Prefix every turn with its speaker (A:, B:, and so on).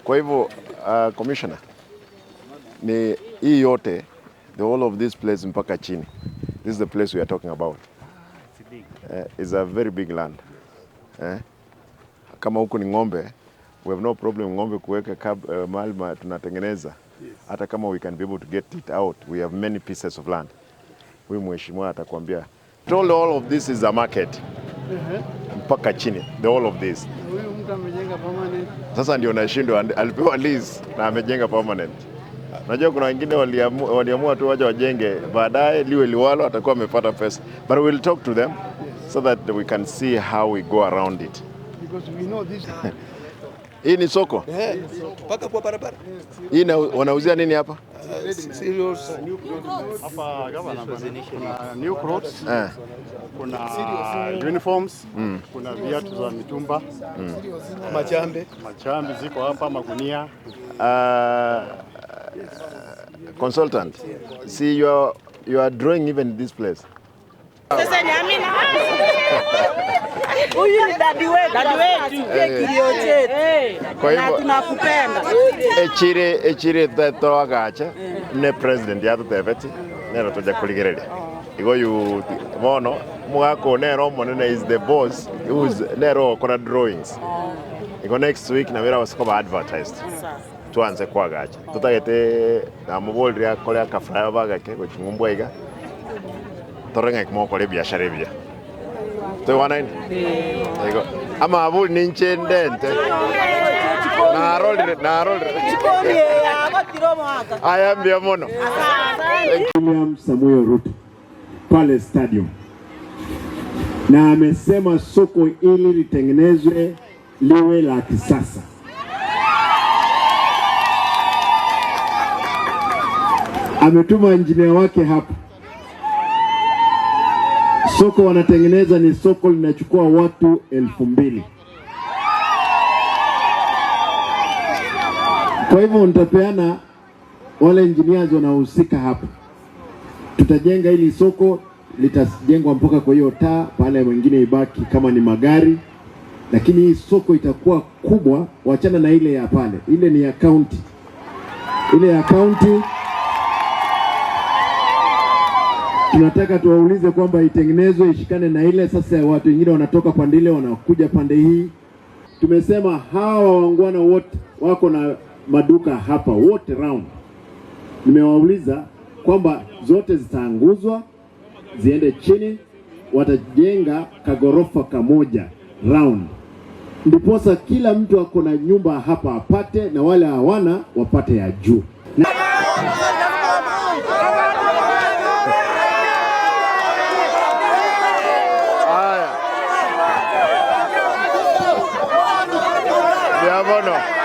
A: Kwa hivyo commissioner, ni hii yote, the whole of this place mpaka chini. This is the place we are talking about.
B: It's big.
A: It's a very big land. Kama huku ni ng'ombe, we have no problem ng'ombe kuweka mahali tunatengeneza. Hata kama we can be able to get it out, we have many pieces of land. Huyu mheshimiwa atakwambia, all of this is a market. Mpaka chini, the whole of this.
C: Huyu mtu amejenga permanent.
A: Sasa ndio nashindwa, alipewa lease na amejenga permanent. Unajua kuna wengine waliamua tu waje wajenge, baadaye liwe liwalo atakuwa amepata pesa. But we'll talk to them so that we can see how we go around it.
C: Because we know this.
A: Hii ni soko?
D: Paka kwa barabara.
A: Hii wanauzia nini hapa?
D: Serious.
B: Hapa kuna new clothes. Kuna uniforms, kuna viatu za mitumba, machambe ziko hapa, magunia.
A: Consultant, see you are drawing even this place.
E: Sasa nyamina. Huyu ni dadi wetu. Kilio chetu.
A: Kwa hivyo
E: tunakupenda.
A: Echire tatoagacha ne president ya tutebeti nero toja kuligereria. Igo yu mono mwako nero monene is the boss who's nero kona drawings. Igo next week na wera wasikoba advertised. Tuanze kwagacha. Tutagete na mobile ya kole ka flyer bagake ko chumumbwa iga. Torenga ikmo le biashara bia. Tuwana ni? Igo ama abuli ninche ndente. Na roll. Ayambia mono.
F: William Samuel Ruto pale stadium. Na amesema soko ili litengenezwe liwe la kisasa. Ametuma injinia wake hapa. Soko wanatengeneza ni soko linachukua watu 2,000. Kwa hivyo nitapeana wale engineers wanaohusika hapa. Tutajenga hili soko, litajengwa mpaka kwa hiyo taa, pale mwingine ibaki kama ni magari. Lakini hii soko itakuwa kubwa, wachana na ile ya pale. Ile ni ya county. Ile ya county tunataka tuwaulize kwamba itengenezwe ishikane na ile. Sasa watu wengine wanatoka pande ile wanakuja pande hii. Tumesema hawa wangwana wote wako na maduka hapa wote round. Nimewauliza kwamba zote zitaanguzwa ziende chini, watajenga kagorofa kamoja round. Ndiposa kila mtu ako na nyumba hapa apate, na wale hawana wapate ya juu.
A: Vámonos.